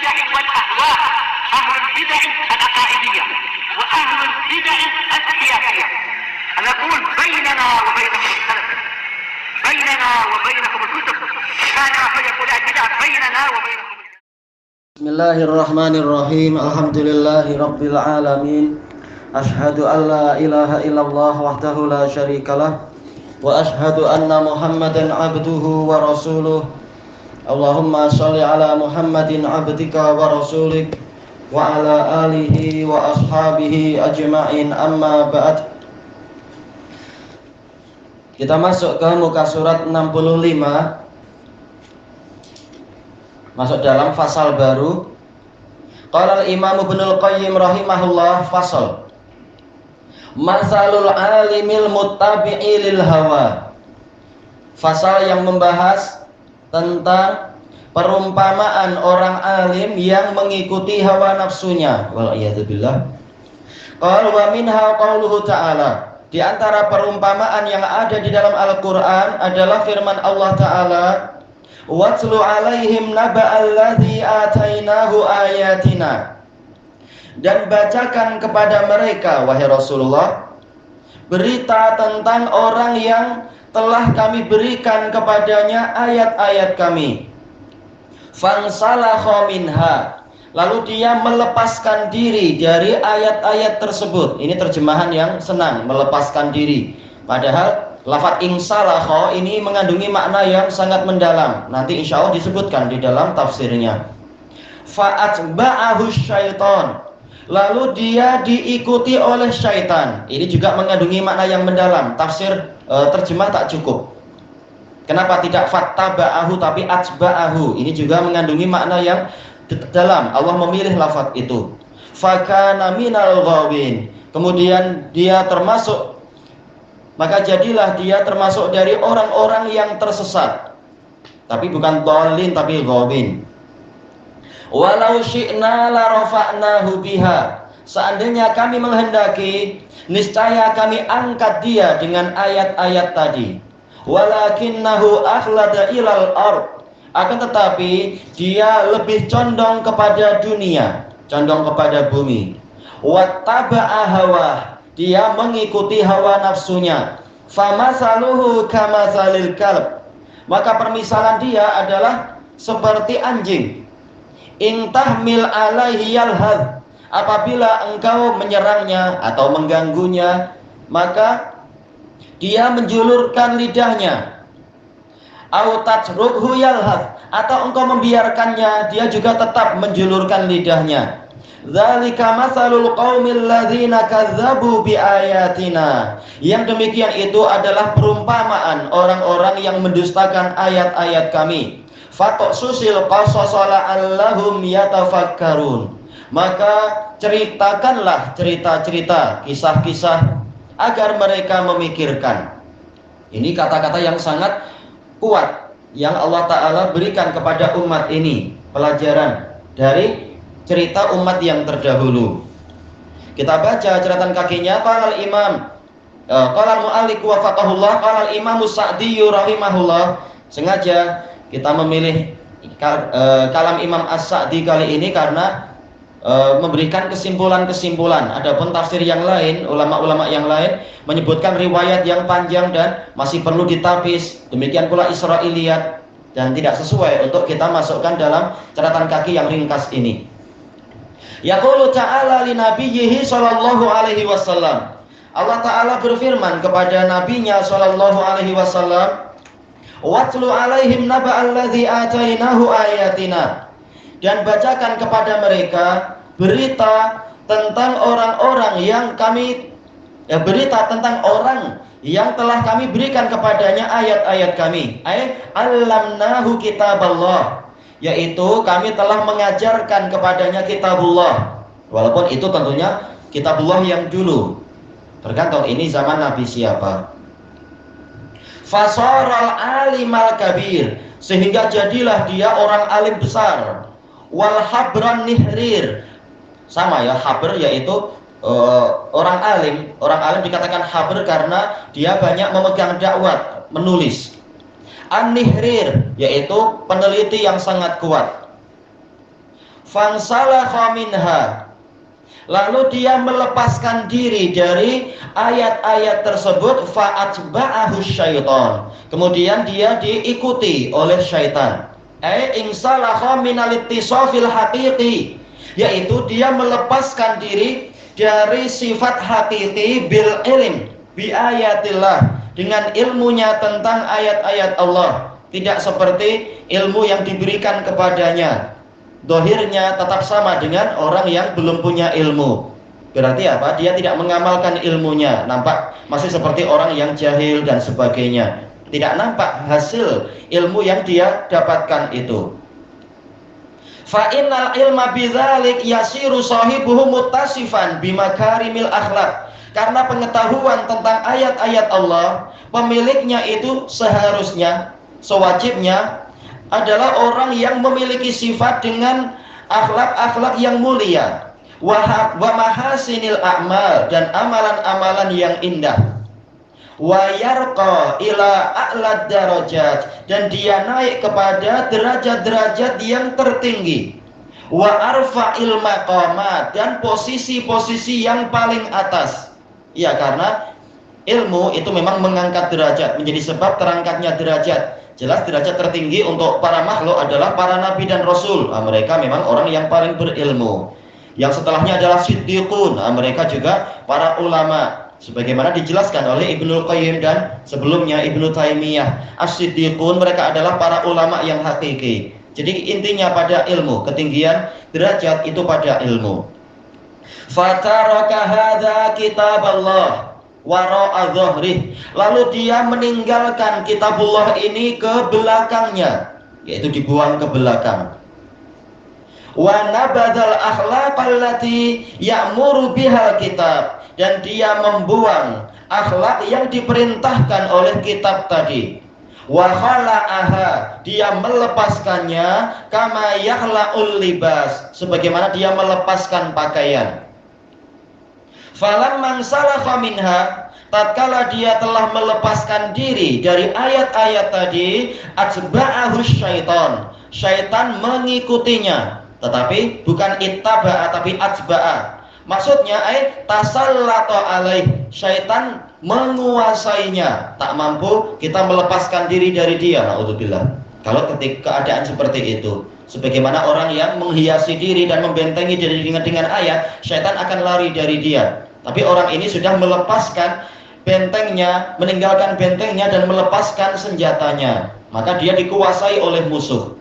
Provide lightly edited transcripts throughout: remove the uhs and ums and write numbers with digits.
البدع والأهواء، أهل البدع العقائدية وأهل البدع السياسية. نقول بيننا وبينكم السلف، بيننا وبينكم الكتب، كان فيقول البدع بيننا وبينكم. Bismillahirrahmanirrahim. Alhamdulillahi rabbil alamin. Ashhadu an la ilaha illallah wahdahu la syarikalah wa ashhadu anna Muhammadan abduhu wa rasuluh. Allahumma shalli ala Muhammadin abdika wa rasulik wa ala alihi wa ashabihi ajma'in, amma ba'd. Kita masuk ke muka surat 65, masuk dalam fasal baru. Qala al-Imam Ibnul Qayyim rahimahullah, fasal Masalul alimil muttabi'i lil hawa. Fasal yang membahas tentang perumpamaan orang alim yang mengikuti hawa nafsunya. Wal iyadu billah. Qala wa minha qauluhu ta'ala. Di antara perumpamaan yang ada di dalam Al-Qur'an adalah firman Allah Ta'ala, watlu alaihim naba'alladzi atainahu ayatina. Dan bacakan kepada mereka, wahai Rasulullah, berita tentang orang yang telah kami berikan kepadanya ayat-ayat kami. Fansalakha minha, lalu dia melepaskan diri dari ayat-ayat tersebut. Ini terjemahan yang senang, melepaskan diri. Padahal lafaz insalakha ini mengandungi makna yang sangat mendalam. Nanti insya Allah disebutkan di dalam tafsirnya. Fa'atba'ahu syaitan, lalu dia diikuti oleh syaitan. Ini juga mengandungi makna yang mendalam. Tafsir terjemah tak cukup. Kenapa tidak fattaba'ahu tapi atba'ahu? Ini juga mengandungi makna yang dalam. Allah memilih lafaz itu. Fakana minal ghawin, kemudian dia termasuk, maka jadilah dia termasuk dari orang-orang yang tersesat. Tapi bukan dhalin, tapi ghawin. Walau syi'na la rafa'nahu biha, seandainya kami menghendaki, niscaya kami angkat dia dengan ayat-ayat tadi. Walakinnahu akhlada ilal ard, akan tetapi dia lebih condong kepada dunia, condong kepada bumi. Wattaba'a hawah, dia mengikuti hawa nafsunya. Famasaluhu kamasalil kalb, maka permisalan dia adalah seperti anjing. In tahmil alaihi yalhad, apabila engkau menyerangnya atau mengganggunya, maka dia menjulurkan lidahnya. Au tatrukhu yalhad, atau engkau membiarkannya, dia juga tetap menjulurkan lidahnya. Dzalika masalul qaumil ladzina kadzdzabu biayatina. Yang demikian itu adalah perumpamaan orang-orang yang mendustakan ayat-ayat kami. Faqsusil qasasa la'allahum yatafakkarun, maka ceritakanlah cerita-cerita, kisah-kisah agar mereka memikirkan. Ini kata-kata yang sangat kuat yang Allah Ta'ala berikan kepada umat ini, pelajaran dari cerita umat yang terdahulu. Kita baca catatan kakinya. Qala al-Imam, qala al-mu'allif wa faqahullah, qala al-Imam Sa'di rahimahullah. Sengaja kita memilih kalam Imam As-Sa'di kali ini karena memberikan kesimpulan-kesimpulan. Adapun tafsir yang lain, ulama-ulama yang lain menyebutkan riwayat yang panjang dan masih perlu ditapis. Demikian pula Israiliyat, dan tidak sesuai untuk kita masukkan dalam catatan kaki yang ringkas ini. Yaqulu ta'ala li nabiyhi sallallahu alaihi wasallam. Allah Ta'ala berfirman kepada nabinya sallallahu alaihi wasallam, watlu alaihim naba'alladzi atainahu ayatina, dan bacakan kepada mereka berita tentang orang-orang yang kami berita tentang orang yang telah kami berikan kepadanya ayat-ayat kami. Allamnahu kitaballah, yaitu kami telah mengajarkan kepadanya kitabullah. Walaupun itu tentunya kitabullah yang dulu, tergantung ini zaman Nabi siapa. Fasaral alimal kabir, sehingga jadilah dia orang alim besar. Wal habran nihrir, sama ya, habr yaitu orang alim. Orang alim dikatakan habr karena dia banyak memegang dakwah, menulis. An-nihrir yaitu peneliti yang sangat kuat. fansalakha minha, lalu dia melepaskan diri dari ayat-ayat tersebut, fa'atba'ahu syaitan, kemudian dia diikuti oleh syaitan. Insalakha minal ittisafil haqiqi, yaitu dia melepaskan diri dari sifat hakiki bil ilm bi ayatillah, dengan ilmunya tentang ayat-ayat Allah, tidak seperti ilmu yang diberikan kepadanya. Dohirnya tetap sama dengan orang yang belum punya ilmu. Berarti apa? Dia tidak mengamalkan ilmunya, nampak masih seperti orang yang jahil dan sebagainya. Tidak nampak hasil ilmu yang dia dapatkan itu. Fa innal ilma bidzalik yasiru sahibuhu muttasifan bimakarimil akhlak. Karena pengetahuan tentang ayat-ayat Allah, pemiliknya itu seharusnya, sewajibnya adalah orang yang memiliki sifat dengan akhlak-akhlak yang mulia, wa mahasinil a'mal, dan amalan-amalan yang indah. Wa yarqa ila a'lad darajat, dan dia naik kepada derajat-derajat yang tertinggi. Wa arfa'il maqamat, dan posisi-posisi yang paling atas. Ya, karena ilmu itu memang mengangkat derajat, menjadi sebab terangkatnya derajat. Jelas derajat tertinggi untuk para makhluk adalah para nabi dan rasul. Mereka memang orang yang paling berilmu. Yang setelahnya adalah siddiqun. Mereka juga para ulama. Sebagaimana dijelaskan oleh Ibnul Qayyim dan sebelumnya Ibnu Taimiyah, as-siddiqun, mereka adalah para ulama yang hakiki. Jadi intinya pada ilmu, ketinggian derajat itu pada ilmu. Fataraka hadza kitaballah wara'a dhahrih, lalu dia meninggalkan kitabullah ini ke belakangnya, yaitu dibuang ke belakang. Wa nabadzal akhlaqallati ya'muru bihal kitab, dan dia membuang akhlak yang diperintahkan oleh kitab tadi. Wa khala'aha, dia melepaskannya, kama yakhla'ul libas, sebagaimana dia melepaskan pakaian. Falamman salakha minha, tatkala dia telah melepaskan diri dari ayat-ayat tadi, atba'ahu syaitan, syaitan mengikutinya, tetapi bukan ittaba'a tapi atba'a. Maksudnya tasallata alaih, syaitan menguasainya, tak mampu kita melepaskan diri dari dia. Na'udzubillah. Kalau ketika keadaan seperti itu, sebagaimana orang yang menghiasi diri dan membentengi diri dengan ayat, syaitan akan lari dari dia. Tapi orang ini sudah melepaskan bentengnya, meninggalkan bentengnya dan melepaskan senjatanya, maka dia dikuasai oleh musuh.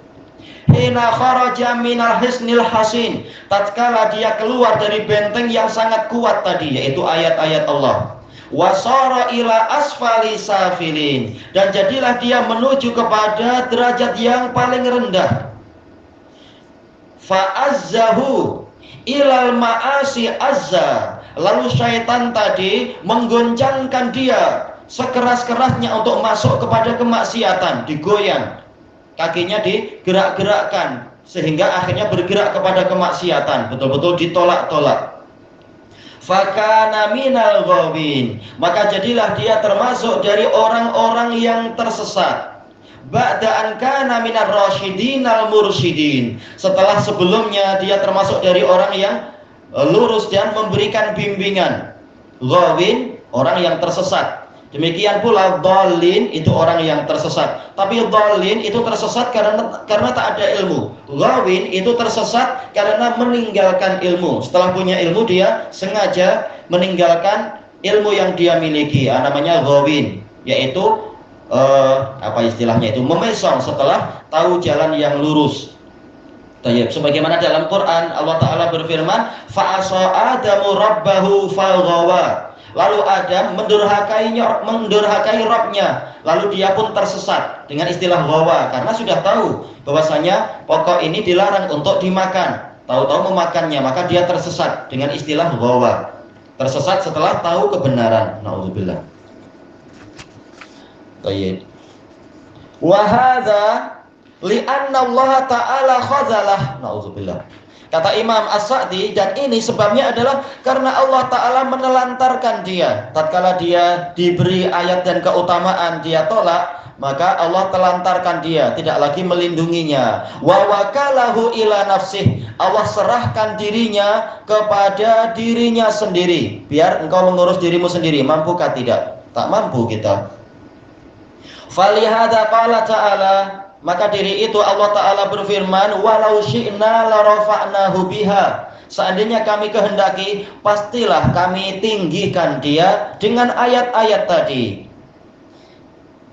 Hina kharaja minal hisnil hasin, tatkala dia keluar dari benteng yang sangat kuat tadi, yaitu ayat-ayat Allah. Wasara ila asfali safilin, dan jadilah dia menuju kepada derajat yang paling rendah. Fa'azzahu ilal ma'asi azza, lalu syaitan tadi menggoncangkan dia sekeras-kerasnya untuk masuk kepada kemaksiatan, digoyang. Kakinya digerak-gerakkan sehingga akhirnya bergerak kepada kemaksiatan, betul-betul ditolak-tolak. Fakana minal ghawin, maka jadilah dia termasuk dari orang-orang yang tersesat. Ba'da an kana minar rasyidin al mursyidin, setelah sebelumnya dia termasuk dari orang yang lurus dan memberikan bimbingan. Ghawin, orang yang tersesat. Demikian pula dhalin, itu orang yang tersesat. Tapi dhalin itu tersesat karena tak ada ilmu. Ghawin itu tersesat karena meninggalkan ilmu. Setelah punya ilmu dia sengaja meninggalkan ilmu yang dia miliki. Namanya ghawin, yaitu apa istilahnya itu, memesong setelah tahu jalan yang lurus. Sebagaimana dalam Quran Allah Ta'ala berfirman, fa'asa adamu rabbahu faghawa, lalu Adam mendurhakai Rabbnya, lalu dia pun tersesat, dengan istilah ghawa, karena sudah tahu bahwasanya pokok ini dilarang untuk dimakan, tahu-tahu memakannya, maka dia tersesat, dengan istilah ghawa, tersesat setelah tahu kebenaran. Na'udzubillah. Wa hadza Li'anna Allah Ta'ala khazalah. Nauzubillah. Kata Imam As-Sa'di, dan ini sebabnya adalah karena Allah Ta'ala menelantarkan dia. Tatkala dia diberi ayat dan keutamaan, dia tolak, maka Allah telantarkan dia, tidak lagi melindunginya. Wa wakalahu ila nafsih, Allah serahkan dirinya kepada dirinya sendiri. Biar engkau mengurus dirimu sendiri. Mampukah tidak? Tak mampu kita. Falihada qala ta'ala, maka diri itu Allah Ta'ala berfirman, walau syi'na la rafa'nahu biha, seandainya kami kehendaki, pastilah kami tinggikan dia dengan ayat-ayat tadi.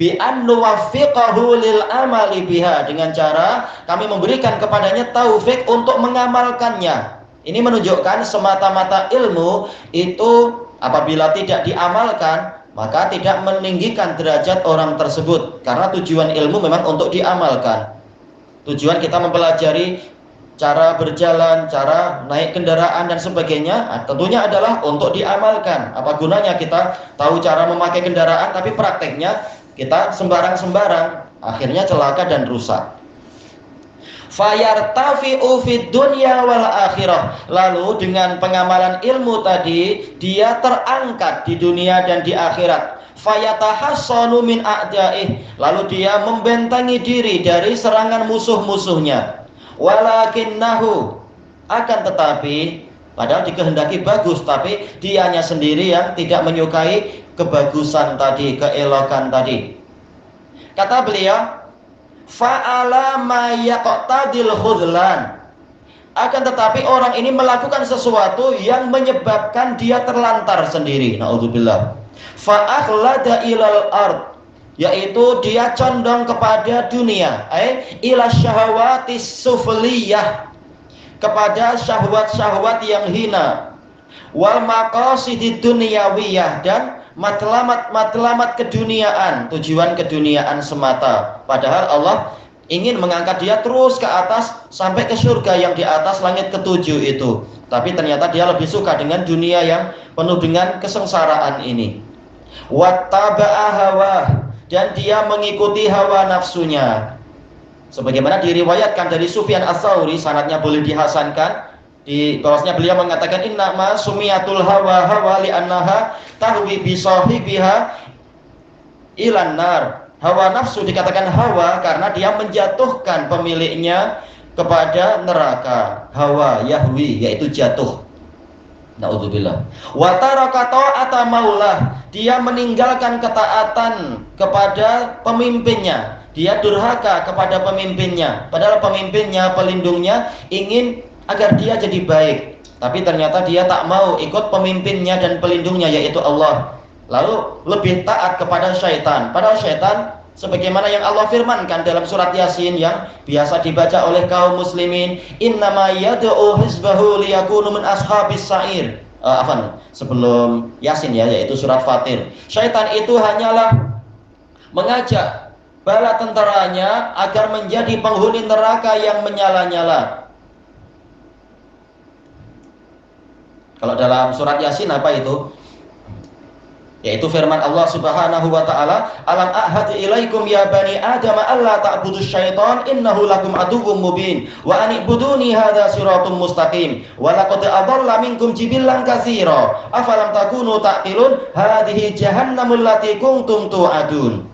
Bi an nuwaffiqahu lil amali biha, dengan cara kami memberikan kepadanya taufik untuk mengamalkannya. Ini menunjukkan semata-mata ilmu itu apabila tidak diamalkan, maka tidak meninggikan derajat orang tersebut. Karena tujuan ilmu memang untuk diamalkan. Tujuan kita mempelajari cara berjalan, cara naik kendaraan dan sebagainya, tentunya adalah untuk diamalkan. Apa gunanya kita tahu cara memakai kendaraan tapi prakteknya kita sembarang-sembarang, akhirnya celaka dan rusak. Fayartafi'u fid dunya wal akhirah, lalu dengan pengamalan ilmu tadi dia terangkat di dunia dan di akhirat. Fayatahassanu min a'da'ih, lalu dia membentengi diri dari serangan musuh-musuhnya. Walakinnahu, akan tetapi padahal dikehendaki bagus, tapi dianya sendiri yang tidak menyukai kebagusan tadi, keelokan tadi. Kata beliau, fa'ala ma yaqtadil khudlan, akan tetapi orang ini melakukan sesuatu yang menyebabkan dia terlantar sendiri. Naudzubillah. Fa'akhlada ilal ard, yaitu dia condong kepada dunia, ila syahwatis sufliyah, kepada syahwat-syahwat yang hina, wal maqasidid dunyawiyah, dan matlamat keduniaan, tujuan keduniaan semata. Padahal Allah ingin mengangkat dia terus ke atas sampai ke surga yang di atas langit ketujuh itu. Tapi ternyata dia lebih suka dengan dunia yang penuh dengan kesengsaraan ini. Wattaba'a hawa, dan dia mengikuti hawa nafsunya. Sebagaimana diriwayatkan dari Sufyan Ats-Tsauri, sanadnya boleh dihasankan, di bahwasanya beliau mengatakan inna ma sumiyatul hawa hawa li annaha tahwi bi sahibiha ilan nar. Hawa nafsu dikatakan hawa karena dia menjatuhkan pemiliknya kepada neraka. Hawa yahwi, yaitu jatuh. Naudzubillah. Wa taraka ta'ata maulah, dia meninggalkan ketaatan kepada pemimpinnya. Dia durhaka kepada pemimpinnya, padahal pemimpinnya, pelindungnya ingin agar dia jadi baik, tapi ternyata dia tak mau ikut pemimpinnya dan pelindungnya, yaitu Allah. Lalu lebih taat kepada syaitan, padahal syaitan sebagaimana yang Allah firmankan dalam surat Yasin yang biasa dibaca oleh kaum muslimin, innama yad'u hizbahu liyakunu min ashabis sa'ir. Sebelum Yasin ya, yaitu surat Fatir. Syaitan itu hanyalah mengajak bala tentaranya agar menjadi penghuni neraka yang menyala-nyala. Kalau dalam surat Yasin apa itu? Yaitu firman Allah Subhanahu wa taala, alam ahad ilaikum ya bani adam alla ta'budus syaitan innahu lakum aduwwum mubin wa an ibuduni hadza siratum mustaqim wa laqad adalla minkum jibillan katsira afalam takunu taqilun hadhihi jahannamul lati kuntum tu'adun.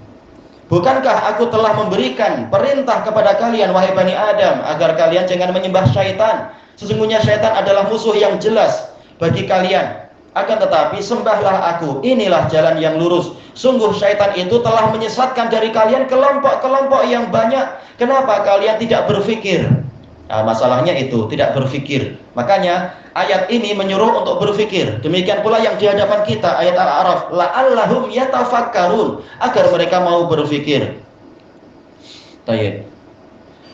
Bukankah aku telah memberikan perintah kepada kalian wahai bani Adam agar kalian jangan menyembah syaitan? Sesungguhnya syaitan adalah musuh yang jelas bagi kalian. Akan tetapi sembahlah aku, inilah jalan yang lurus. Sungguh syaitan itu telah menyesatkan dari kalian kelompok-kelompok yang banyak. Kenapa kalian tidak berpikir? Nah, masalahnya itu, tidak berpikir. Makanya ayat ini menyuruh untuk berpikir. Demikian pula yang di hadapan kita, ayat Al-A'raf, la'allahum yatafakkarun, agar mereka mau berpikir. Baik.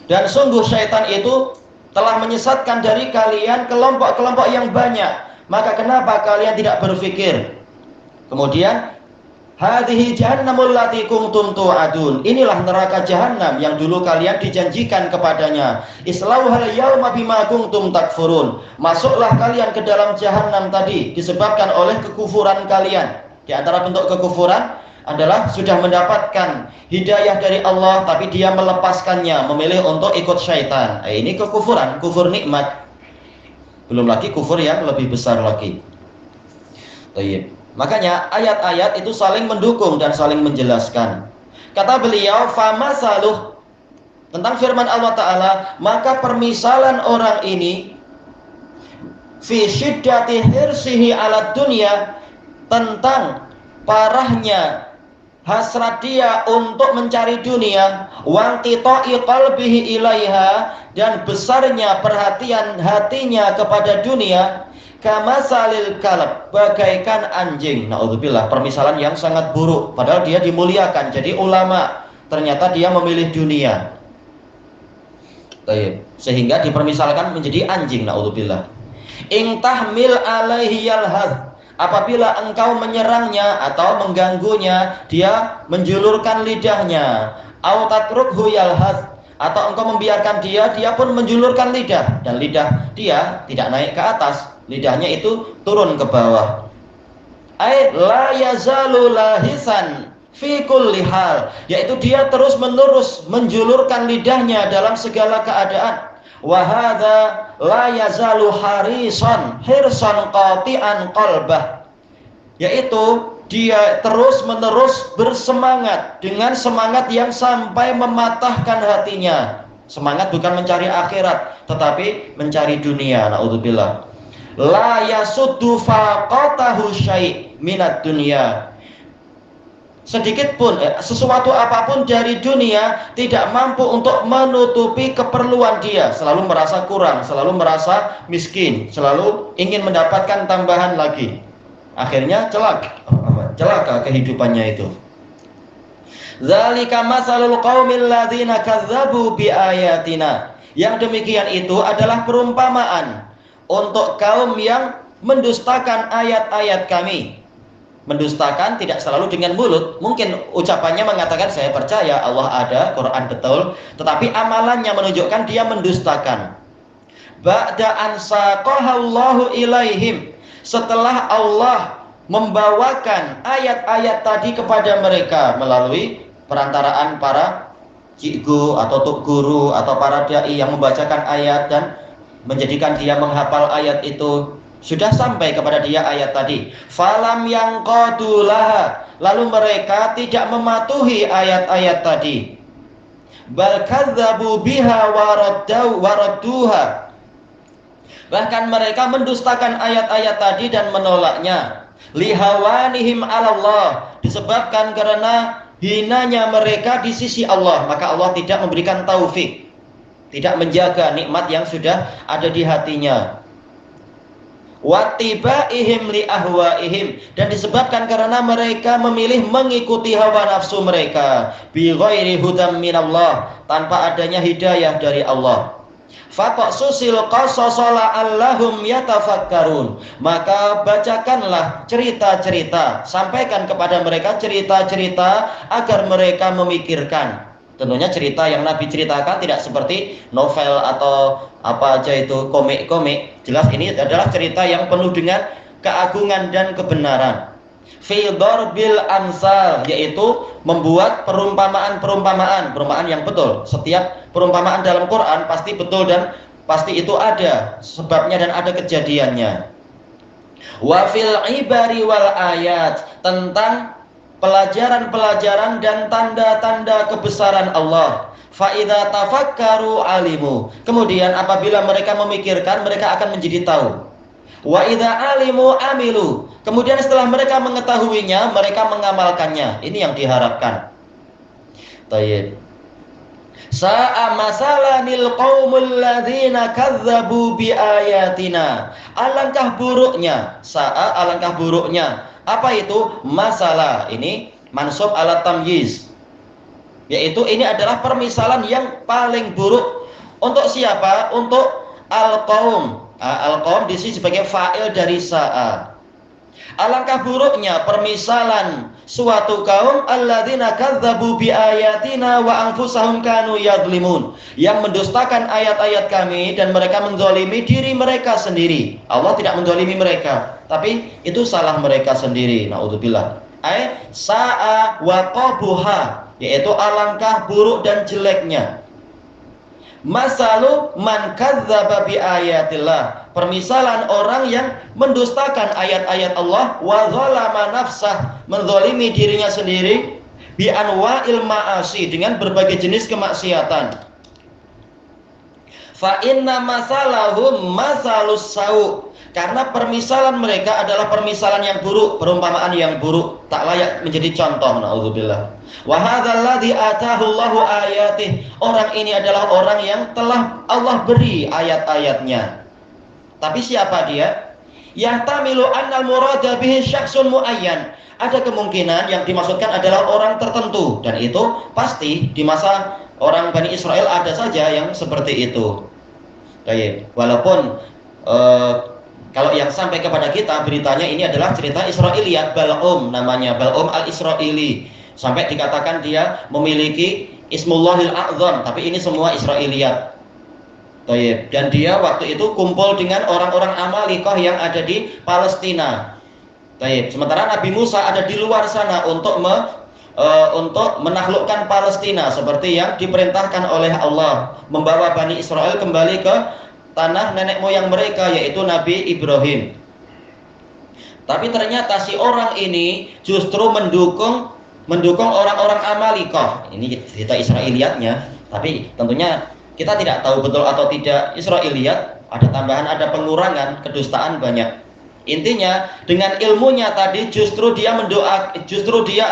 Dan sungguh syaitan itu telah menyesatkan dari kalian kelompok-kelompok yang banyak. Maka kenapa kalian tidak berpikir? Kemudian, hadhihi jahannamul lati kuntum tu'adun. Inilah neraka jahanam yang dulu kalian dijanjikan kepadanya. Islauhal yauma bima kuntum takfurun. Masuklah kalian ke dalam jahanam tadi disebabkan oleh kekufuran kalian. Di antara bentuk kekufuran adalah sudah mendapatkan hidayah dari Allah, tapi dia melepaskannya, memilih untuk ikut syaitan. Ini kekufuran, kufur nikmat. Belum lagi kufur yang lebih besar lagi. Baik. Makanya ayat-ayat itu saling mendukung dan saling menjelaskan. Kata beliau, famasaluh, tentang firman Allah Ta'ala, maka permisalan orang ini fi syiddati hirsihi ala dunya, tentang parahnya hasrat dia untuk mencari dunia, wa qita'i qalbihi ilaiha, dan besarnya perhatian hatinya kepada dunia, kama salil kalb, bagaikan anjing. Naudzubillah, permisalan yang sangat buruk, padahal dia dimuliakan jadi ulama, ternyata dia memilih dunia. Sehingga dipermisalkan menjadi anjing. Naudzubillah. In tahmil alaihi yalhad, apabila engkau menyerangnya atau mengganggunya, dia menjulurkan lidahnya. Au tatrukhu yalhad, atau engkau membiarkan dia pun menjulurkan lidah, dan lidah dia tidak naik ke atas, lidahnya itu turun ke bawah. Ai la yazalu lahisan fi kulli hal, yaitu dia terus-menerus menjulurkan lidahnya dalam segala keadaan. Wa hadza la yazalu harisan hirsan qati'an qalbah, yaitu dia terus-menerus bersemangat dengan semangat yang sampai mematahkan hatinya. Semangat bukan mencari akhirat, tetapi mencari dunia. Naudzubillah. La yasuddu faqatahu syai' minad dunya, sedikit pun sesuatu apapun dari dunia tidak mampu untuk menutupi keperluan dia. Selalu merasa kurang, selalu merasa miskin, selalu ingin mendapatkan tambahan lagi. Akhirnya celaka kehidupannya itu. Zalika masalul qaumil ladzina kadzdzabu biayatina. Yang demikian itu adalah perumpamaan untuk kaum yang mendustakan ayat-ayat kami. Mendustakan tidak selalu dengan mulut. Mungkin ucapannya mengatakan saya percaya Allah ada, Quran betul, tetapi amalannya menunjukkan dia mendustakan. Ba'da an saqahallahu ilaihim, setelah Allah membawakan ayat-ayat tadi kepada mereka melalui perantaraan para cikgu atau tuk guru atau para dai yang membacakan ayat dan menjadikan dia menghafal ayat itu. Sudah sampai kepada dia ayat tadi. Falam yang qadulaha, lalu mereka tidak mematuhi ayat-ayat tadi. Bal kadzabu biha waradduha, bahkan mereka mendustakan ayat-ayat tadi dan menolaknya. Lihawanihim 'alallah, disebabkan karena hinanya mereka di sisi Allah, maka Allah tidak memberikan taufik, tidak menjaga nikmat yang sudah ada di hatinya. Wattibaihim li ahwaihim, dan disebabkan karena mereka memilih mengikuti hawa nafsu mereka, bi ghairi hudam minallah, tanpa adanya hidayah dari Allah. Faqsusil qasasala allahum yatafakkarun, maka bacakanlah cerita-cerita, sampaikan kepada mereka cerita-cerita agar mereka memikirkan. Tentunya cerita yang Nabi ceritakan tidak seperti novel atau apa aja itu, komik-komik. Jelas ini adalah cerita yang penuh dengan keagungan dan kebenaran. Fi darbil amsal, yaitu membuat perumpamaan yang betul. Setiap perumpamaan dalam Quran pasti betul dan pasti itu ada sebabnya dan ada kejadiannya. Wa fil ibari wal ayat, tentang pelajaran-pelajaran dan tanda-tanda kebesaran Allah. Fa'idha tafakkaru alimu, kemudian apabila mereka memikirkan, mereka akan menjadi tahu. Wa idza alimu amilu, kemudian setelah mereka mengetahuinya, mereka mengamalkannya. Ini yang diharapkan. Tayyib. Sa'a masalanil qaumul ladzina kadzdzabu biayatina. Alangkah buruknya, alangkah buruknya. Apa itu? Masalah. Ini mansub ala tamyiz. Yaitu ini adalah permisalan yang paling buruk. Untuk siapa? Untuk al-qaum. Al-qaum di sini sebagai fa'il dari sa'a. Alangkah buruknya permisalan suatu kaum alladzina kadzdzabu biayatina wa anfusahum kanu yadhlimun, yang mendustakan ayat-ayat kami dan mereka menzalimi diri mereka sendiri. Allah tidak menzalimi mereka, tapi itu salah mereka sendiri. Naudzubillah. sa'a wa qabuha, yaitu alangkah buruk dan jeleknya. Masalu man kadzdzaba bi ayatillah, permisalan orang yang mendustakan ayat-ayat Allah, wa zalama nafsah, menzalimi dirinya sendiri, bi anwa'il ma'asi, dengan berbagai jenis kemaksiatan. Fa inna masalahum masalus sau, karena permisalan mereka adalah permisalan yang buruk, perumpamaan yang buruk, tak layak menjadi contoh. Nauzubillah. Wa hadzal ladzi atahu Allahu ayatih, orang ini adalah orang yang telah Allah beri ayat-ayatnya. Tapi siapa dia? Yahtamilu annal murada bihi syakhsun muayyan, ada kemungkinan yang dimaksudkan adalah orang tertentu, dan itu pasti di masa orang Bani Israel ada saja yang seperti itu. Baik, walaupun kalau yang sampai kepada kita beritanya ini adalah cerita Israiliyat, Bal'um namanya, Bal'um al-Israili, sampai dikatakan dia memiliki Ismullahil A'zam, tapi ini semua Israiliyat. Baik, dan dia waktu itu kumpul dengan orang-orang Amalikoh yang ada di Palestina. Baik, sementara Nabi Musa ada di luar sana untuk menaklukkan Palestina seperti yang diperintahkan oleh Allah, membawa Bani Israel kembali ke tanah nenek moyang mereka, yaitu Nabi Ibrahim. Tapi ternyata si orang ini justru mendukung orang-orang Amalikoh. Ini cerita Israiliyatnya, tapi tentunya kita tidak tahu betul atau tidak Israiliyat, ada tambahan, ada pengurangan, kedustaan banyak. Intinya dengan ilmunya tadi justru dia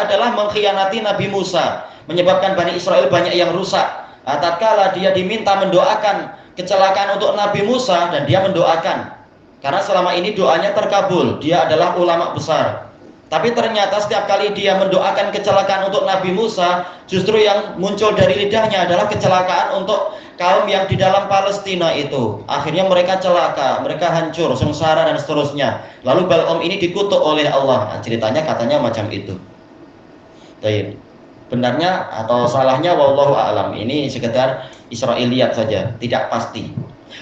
adalah mengkhianati Nabi Musa, menyebabkan Bani Israel banyak yang rusak. Tatkala dia diminta mendoakan kecelakaan untuk Nabi Musa, dan dia mendoakan karena selama ini doanya terkabul, dia adalah ulama besar. Tapi ternyata setiap kali dia mendoakan kecelakaan untuk Nabi Musa, justru yang muncul dari lidahnya adalah kecelakaan untuk kaum yang di dalam Palestina itu. Akhirnya mereka celaka, mereka hancur, sengsara dan seterusnya. Lalu Bal'um ini dikutuk oleh Allah. Nah, ceritanya katanya macam itu. Baik. Benarnya atau salahnya wallahu a'lam. Ini sekedar Israiliyat saja, tidak pasti.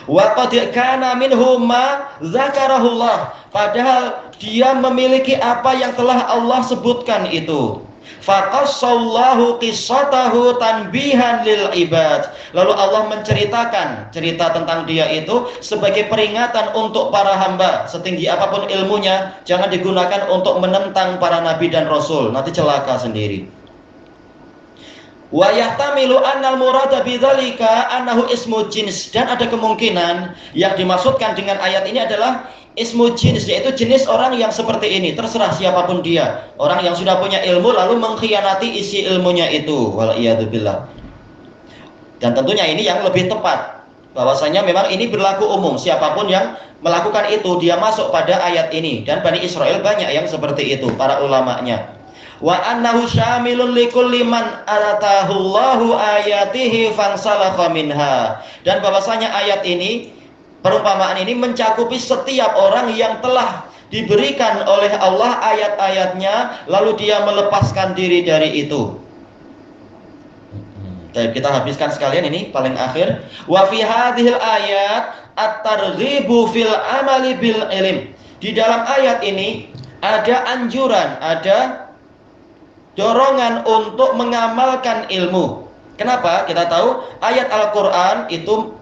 Wa qad kana minhu ma zakarahullah, padahal dia memiliki apa yang telah Allah sebutkan itu. Faqassallahu qissatahu tanbihan lil ibad, lalu Allah menceritakan cerita tentang dia itu sebagai peringatan untuk para hamba. Setinggi apapun ilmunya, jangan digunakan untuk menentang para nabi dan rasul, nanti celaka sendiri. Wa yahtamilu annal murada bidzalika annahu ismu jins, dan ada kemungkinan yang dimaksudkan dengan ayat ini adalah ismu jins, yaitu jenis orang yang seperti ini, terserah siapapun dia, orang yang sudah punya ilmu lalu mengkhianati isi ilmunya itu, waliyadzubillah. Dan tentunya ini yang lebih tepat, bahwasanya memang ini berlaku umum, siapapun yang melakukan itu dia masuk pada ayat ini, dan Bani Israel banyak yang seperti itu, para ulamanya. Wa annahu syamilun likulli man atahullahu ayatihi fansalakha minha, dan bahwasanya ayat ini, perumpamaan ini mencakupi setiap orang yang telah diberikan oleh Allah ayat-ayatnya lalu dia melepaskan diri dari itu. Kita habiskan sekalian ini paling akhir. Wa fi hadhil ayat at-targhibu fil amali bil ilm, di dalam ayat ini ada anjuran, ada dorongan untuk mengamalkan ilmu. Kenapa? Kita tahu ayat Al-Quran itu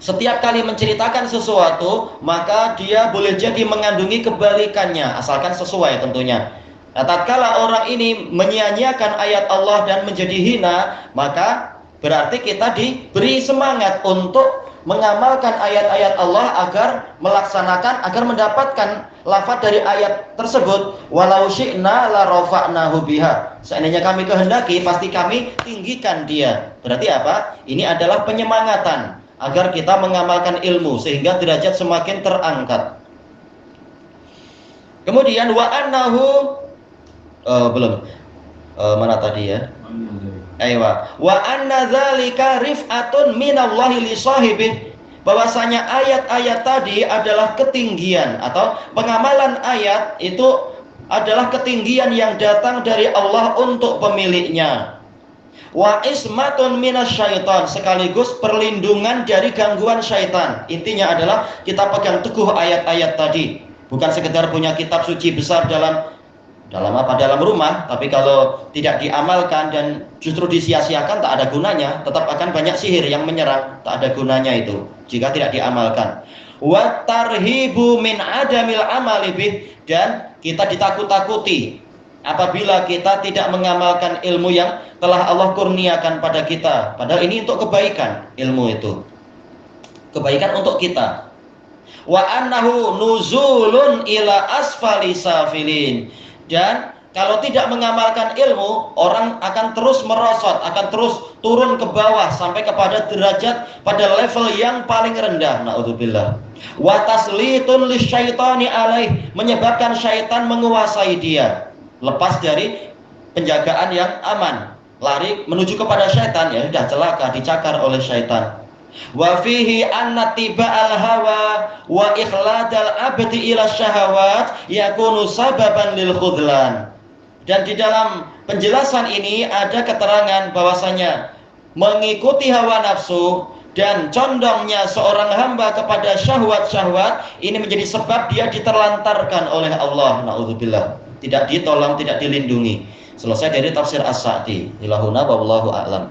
setiap kali menceritakan sesuatu, maka dia boleh jadi mengandungi kebalikannya, asalkan sesuai tentunya. Nah, tatkala orang ini menyia-nyiakan ayat Allah dan menjadi hina, maka berarti kita diberi semangat untuk mengamalkan ayat-ayat Allah agar melaksanakan, agar mendapatkan lafaz dari ayat tersebut. Walau syi'na la rafa'nahu biha, seandainya kami kehendaki pasti kami tinggikan dia. Berarti apa? Ini adalah penyemangatan agar kita mengamalkan ilmu sehingga derajat semakin terangkat. Kemudian wa annahu mana tadi ya? Wa anna dzalika rif'atun minallahi li sahibih, bahwasanya ayat-ayat tadi adalah ketinggian, atau pengamalan ayat itu adalah ketinggian yang datang dari Allah untuk pemiliknya. Wa ismatun minasyaiton, sekaligus perlindungan dari gangguan syaitan. Intinya adalah kita pegang teguh ayat-ayat tadi, bukan sekedar punya kitab suci besar dalam Dalam apa? Dalam rumah. Tapi kalau tidak diamalkan dan justru disia-siakan, tak ada gunanya. Tetap akan banyak sihir yang menyerang. Tak ada gunanya itu jika tidak diamalkan. Wa tarhibu min adamil amali bih, dan kita ditakut-takuti apabila kita tidak mengamalkan ilmu yang telah Allah kurniakan pada kita. Padahal ini untuk kebaikan, ilmu itu kebaikan untuk kita. Wa annahu nuzulun ila asfali safilin, dan kalau tidak mengamalkan ilmu, orang akan terus merosot, akan terus turun ke bawah sampai kepada derajat pada level yang paling rendah. Naudzubillah. Wa taslitun lisyaitani alaih, menyebabkan syaitan menguasai dia. Lepas dari penjagaan yang aman, lari menuju kepada syaitan, ya sudah celaka, dicakar oleh syaitan. Wa fihi anna tiba'al hawa wa ikhladal abdi ila syahawat yakunu sababan lil khudlan. Dan di dalam penjelasan ini ada keterangan bahwasanya mengikuti hawa nafsu dan condongnya seorang hamba kepada syahwat-syahwat ini menjadi sebab dia diterlantarkan oleh Allah. Naudzubillah. Tidak ditolong, tidak dilindungi. Selesai dari tafsir As-Sa'di. Ilahuna wallahu a'lam.